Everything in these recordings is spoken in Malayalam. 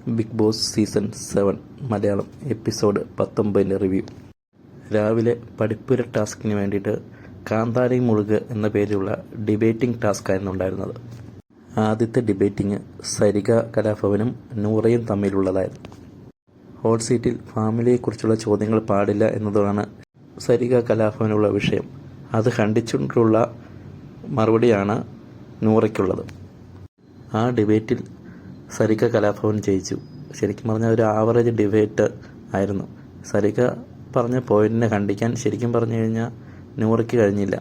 Big Boss season 7 Malayalam episode 19 review. രാവിലെ പഠിപ്പുര ടാസ്കിന് വേണ്ടിയിട്ട് കാന്താരി മുളുക് എന്ന പേരിലുള്ള ഡിബേറ്റിംഗ് ടാസ്ക്കായിരുന്നു ഉണ്ടായിരുന്നത്. ആദ്യത്തെ ഡിബേറ്റിംഗ് സരിക കലാഭവനും നൂറയും തമ്മിലുള്ളതായിരുന്നു. ഹോട്ട് സീറ്റിൽ ഫാമിലിയെക്കുറിച്ചുള്ള ചോദ്യങ്ങൾ പാടില്ല എന്നതാണ് സരിക കലാഭവനുള്ള വിഷയം. അത് ഖണ്ഡിച്ചുകൊണ്ടുള്ള മറുപടിയാണ് നൂറയ്ക്കുള്ളത്. ആ ഡിബേറ്റിൽ സരിക കലാഭവൻ ജയിച്ചു. ശരിക്കും പറഞ്ഞാൽ ഒരു ആവറേജ് ഡിബേറ്റ് ആയിരുന്നു. സരിക പറഞ്ഞ പോയിന്റിനെ ഖണ്ഡിക്കാൻ ശരിക്കും പറഞ്ഞു കഴിഞ്ഞാൽ നൂറയ്ക്ക് കഴിഞ്ഞില്ല.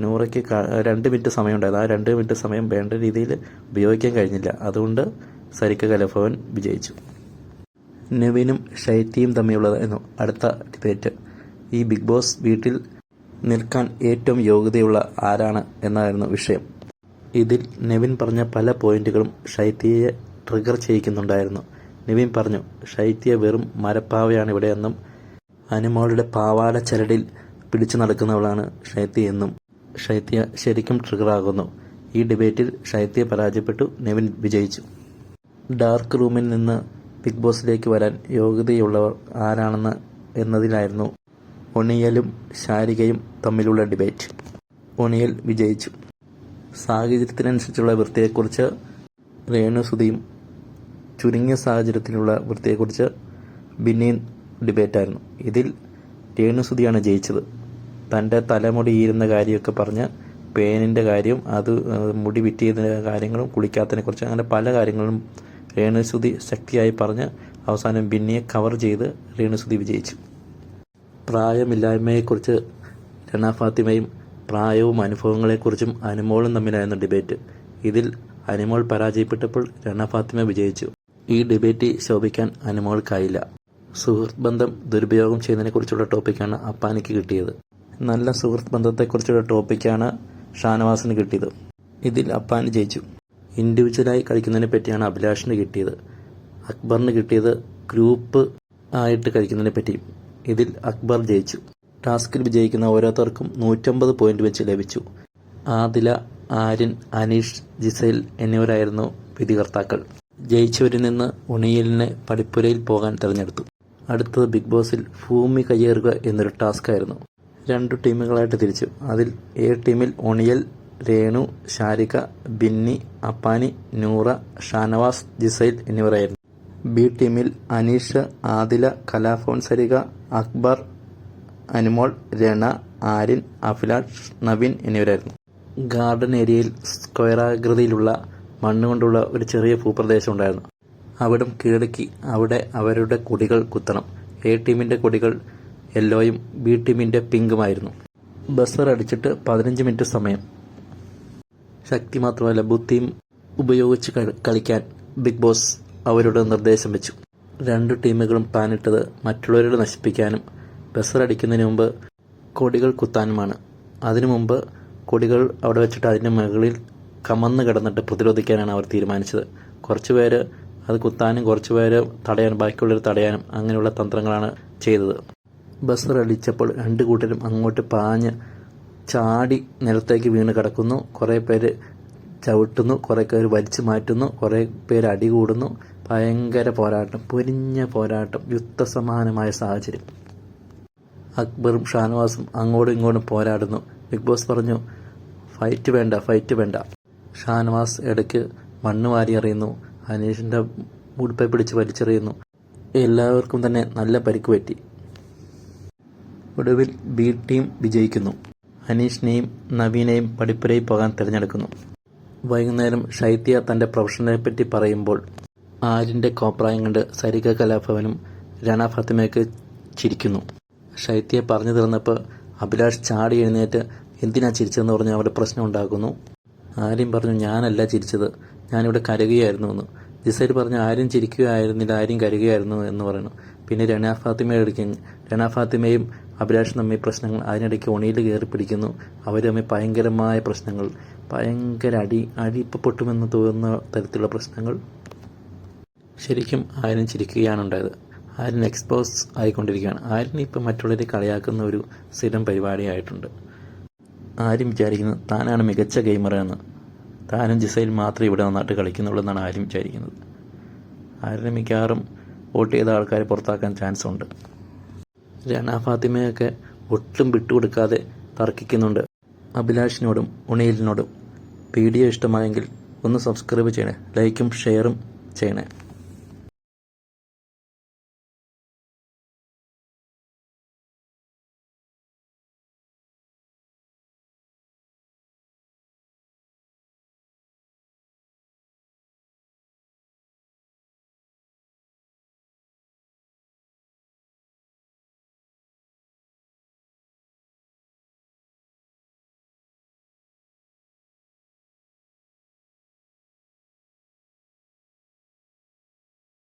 നൂറയ്ക്ക് 2 മിനിറ്റ് സമയമുണ്ടായിരുന്നു. ആ 2 മിനിറ്റ് സമയം വേണ്ട രീതിയിൽ ഉപയോഗിക്കാൻ കഴിഞ്ഞില്ല. അതുകൊണ്ട് സരിക കലാഭവൻ വിജയിച്ചു. നെവിനും ഷൈറ്റിയും തമ്മിലുള്ളതായിരുന്നു അടുത്ത ഡിബേറ്റ്. ഈ ബിഗ് ബോസ് വീട്ടിൽ നിൽക്കാൻ ഏറ്റവും യോഗ്യതയുള്ള ആരാണ് എന്നായിരുന്നു വിഷയം. ഇതിൽ നെവിൻ പറഞ്ഞ പല പോയിന്റുകളും ഷൈറ്റിയെ ട്രിഗർ ചെയ്യിക്കുന്നുണ്ടായിരുന്നു. നെവിൻ പറഞ്ഞു, ഷൈറ്റിയ വെറും മരപ്പാവയാണ് ഇവിടെയെന്നും അനുമോളുടെ പാവാട ചരടിൽ പിടിച്ചു നടക്കുന്നവളാണ് ഷൈത്യ എന്നും. ഷൈത്യ ശരിക്കും ട്രിഗറാകുന്നു. ഈ ഡിബേറ്റിൽ ഷൈത്യ പരാജയപ്പെട്ടു. നെവിൻ വിജയിച്ചു. ഡാർക്ക് റൂമിൽ നിന്ന് ബിഗ് ബോസിലേക്ക് വരാൻ യോഗ്യതയുള്ളവർ ആരാണെന്ന് എന്നതിലായിരുന്നു ഒണിയലും ശാരികയും തമ്മിലുള്ള ഡിബേറ്റ്. ഒണിയൽ വിജയിച്ചു. സാഹചര്യത്തിനനുസരിച്ചുള്ള വൃത്തിയെക്കുറിച്ച് രേണുസുതിയും ചുരുങ്ങിയ സാഹചര്യത്തിലുള്ള വൃത്തിയെക്കുറിച്ച് ബിന്നിയും ഡിബേറ്റായിരുന്നു. ഇതിൽ രേണുസുതിയാണ് ജയിച്ചത്. തൻ്റെ തലമുടി ഈരുന്ന കാര്യമൊക്കെ പറഞ്ഞ് പേനിൻ്റെ കാര്യം, അത് മുടി വിറ്റിയതിൻ്റെ കാര്യങ്ങളും കുളിക്കാത്തതിനെക്കുറിച്ച് അങ്ങനെ പല കാര്യങ്ങളും രേണുസുതി ശക്തിയായി പറഞ്ഞ് അവസാനം ബിന്നിയെ കവർ ചെയ്ത് രേണുസുതി വിജയിച്ചു. പ്രായമില്ലായ്മയെക്കുറിച്ച് രണ ഫാത്തിമയും പ്രായവും അനുഭവങ്ങളെക്കുറിച്ചും അനുമോളും തമ്മിലായിരുന്നു ഡിബേറ്റ്. ഇതിൽ അനുമോൾ പരാജയപ്പെട്ടപ്പോൾ രണ ഫാത്തിമ വിജയിച്ചു. ഈ ഡിബേറ്റ് ശോഭിക്കാൻ അനുമോൾക്കായില്ല. സുഹൃത്ത് ബന്ധം ദുരുപയോഗം ചെയ്യുന്നതിനെക്കുറിച്ചുള്ള ടോപ്പിക്കാണ് അപ്പാനിക്ക് കിട്ടിയത്. നല്ല സുഹൃത്ത് ബന്ധത്തെക്കുറിച്ചുള്ള ടോപ്പിക്കാണ് ഷാനവാസിന് കിട്ടിയത്. ഇതിൽ അപ്പാനി ജയിച്ചു. ഇൻഡിവിജ്വലായി കളിക്കുന്നതിനെ പറ്റിയാണ് അഭിലാഷിന് കിട്ടിയത്. അക്ബറിന് കിട്ടിയത് ഗ്രൂപ്പ് ആയിട്ട് കളിക്കുന്നതിനെ പറ്റിയും. ഇതിൽ അക്ബർ ജയിച്ചു. ടാസ്കിൽ വിജയിക്കുന്ന ഓരോരുത്തർക്കും 150 പോയിന്റ് വെച്ച് ലഭിച്ചു. ആദില, ആര്യൻ, അനീഷ്, ജിസൈൽ എന്നിവരായിരുന്നു വിധികർത്താക്കൾ. ജയിച്ചവരിൽ നിന്ന് ഒണിയലിനെ പഠിപ്പുരയിൽ പോകാൻ തിരഞ്ഞെടുത്തു. അടുത്തത് ബിഗ് ബോസിൽ ഭൂമി കയ്യേറുക എന്നൊരു ടാസ്കായിരുന്നു. 2 ടീമുകളായിട്ട് തിരിച്ചു. അതിൽ എ ടീമിൽ ഒണിയൽ, രേണു, ശാരിക, ബിന്നി, അപ്പാനി, നൂറ, ഷാനവാസ്, ജിസൈൽ എന്നിവരായിരുന്നു. ബി ടീമിൽ അനീഷ്, ആദില, കലാഭവൻ, സരിക, അക്ബർ, അനുമോൾ, രണ, ആര്യൻ, അഭിലാഷ്, നവീൻ എന്നിവരായിരുന്നു. ഗാർഡൻ ഏരിയയിൽ സ്ക്വയറാകൃതിയിലുള്ള മണ്ണുകൊണ്ടുള്ള ഒരു ചെറിയ ഭൂപ്രദേശം ഉണ്ടായിരുന്നു. അവിടം കീഴടക്കി അവിടെ അവരുടെ കൊടികൾ കുത്തണം. എ ടീമിൻ്റെ കൊടികൾ യെല്ലോയും ബി ടീമിൻ്റെ പിങ്കുമായിരുന്നു. ബസർ അടിച്ചിട്ട് 15 മിനിറ്റ് സമയം. ശക്തി മാത്രമല്ല ബുദ്ധിയും ഉപയോഗിച്ച് കളിക്കാൻ ബിഗ് ബോസ് അവരുടെ നിർദ്ദേശം വെച്ചു. 2 ടീമുകളും പ്ലാനിട്ടത് മറ്റുള്ളവരെ നശിപ്പിക്കാനും ബസർ അടിക്കുന്നതിന് മുമ്പ് കൊടികൾ കുത്താനുമാണ്. അതിനു മുമ്പ് കൊടികൾ അവിടെ വെച്ചിട്ട് അതിൻ്റെ മുകളിൽ കമന്ന് കിടന്നിട്ട് പ്രതിരോധിക്കാനാണ് അവർ തീരുമാനിച്ചത്. കുറച്ച് പേര് അത് കുത്താനും കുറച്ച് പേര് തടയാനും ബാക്കിയുള്ളവർ തടയാനും അങ്ങനെയുള്ള തന്ത്രങ്ങളാണ് ചെയ്തത്. ബസർ അടിച്ചപ്പോൾ 2 കൂട്ടരും അങ്ങോട്ട് പാഞ്ഞ് ചാടി നിലത്തേക്ക് വീണ് കിടക്കുന്നു. കുറേ പേര് ചവിട്ടുന്നു, കുറേ പേര് വലിച്ചു മാറ്റുന്നു, കുറേ പേര് അടികൂടുന്നു. ഭയങ്കര പോരാട്ടം, പൊരിഞ്ഞ പോരാട്ടം, യുദ്ധസമാനമായ സാഹചര്യം. അക്ബറും ഷാനവാസും അങ്ങോട്ടും ഇങ്ങോട്ടും പോരാടുന്നു. ബിഗ് ബോസ് പറഞ്ഞു, ഫൈറ്റ് വേണ്ട, ഫൈറ്റ് വേണ്ട. ഷാനവാസ് ഇടയ്ക്ക് മണ്ണ് വാരി എറിയുന്നു. അനീഷിൻ്റെ ഉടുപ്പെ പിടിച്ച് വലിച്ചെറിയുന്നു. എല്ലാവർക്കും തന്നെ നല്ല പരിക്ക് പറ്റി. ഒടുവിൽ ബി ടീം വിജയിക്കുന്നു. അനീഷിനെയും നവീനെയും പഠിപ്പുരയിൽ പോകാൻ തിരഞ്ഞെടുക്കുന്നു. വൈകുന്നേരം ഷൈത്യ തൻ്റെ പ്രൊഫഷനെ പറ്റി പറയുമ്പോൾ ആര്യൻ്റെ കോപ്രായം കണ്ട് സരിക കലാഭവനും രണ ഫാത്തിമയൊക്കെ ചിരിക്കുന്നു. ഷൈത്യ പറഞ്ഞു തീർന്നപ്പോൾ അഭിലാഷ് ചാടി എഴുന്നേറ്റ് എന്തിനാ ചിരിച്ചതെന്ന് പറഞ്ഞ് അവിടെ പ്രശ്നം ഉണ്ടാക്കുന്നു. ആര്യൻ പറഞ്ഞു, ഞാനല്ല ചിരിച്ചത്, ഞാനിവിടെ കരയുകയായിരുന്നു എന്ന്. ജിസൈൽ പറഞ്ഞു, ആരും ചിരിക്കുകയായിരുന്നില്ല, ആരും കരയുകയായിരുന്നു എന്ന് പറയുന്നു. പിന്നെ രണ ഫാത്തിമയും അഭിലാഷും തമ്മിൽ പ്രശ്നങ്ങൾ. അതിനിടയ്ക്ക് ഒണിയിൽ കയറി പിടിക്കുന്നു. അവർ തമ്മിൽ ഭയങ്കരമായ പ്രശ്നങ്ങൾ, ഭയങ്കര അടി ഇപ്പോൾ പൊട്ടുമെന്ന് തോന്നുന്ന തരത്തിലുള്ള പ്രശ്നങ്ങൾ. ശരിക്കും ആര്യൻ ചിരിക്കുകയാണ് ഉണ്ടായത്. ആര്യൻ എക്സ്പോസ് ആയിക്കൊണ്ടിരിക്കുകയാണ്. ആര്യൻ ഇപ്പം മറ്റുള്ളവരെ കളിയാക്കുന്ന ഒരു സ്ഥിരം പരിപാടിയായിട്ടുണ്ട്. ആര്യൻ വിചാരിക്കുന്നത് താനാണ് മികച്ച ഗെയിമർ എന്ന്. താനും ജിസൈൽ മാത്രമേ ഇവിടെ നന്നായിട്ട് കളിക്കുന്നുള്ളൂ എന്നാണ് ആര്യൻ വിചാരിക്കുന്നത്. ആര്യനെ മിക്കവാറും വോട്ട് ചെയ്ത ആൾക്കാർ പുറത്താക്കാൻ ചാൻസ് ഉണ്ട്. രന ഫാത്തിമയൊക്കെ ഒട്ടും വിട്ടുകൊടുക്കാതെ തർക്കിക്കുന്നുണ്ട് അഭിലാഷിനോടും ഉണിയിലിനോടും. വീഡിയോ ഇഷ്ടമായെങ്കിൽ ഒന്ന് സബ്സ്ക്രൈബ് ചെയ്യണേ, ലൈക്കും ഷെയറും ചെയ്യണേ.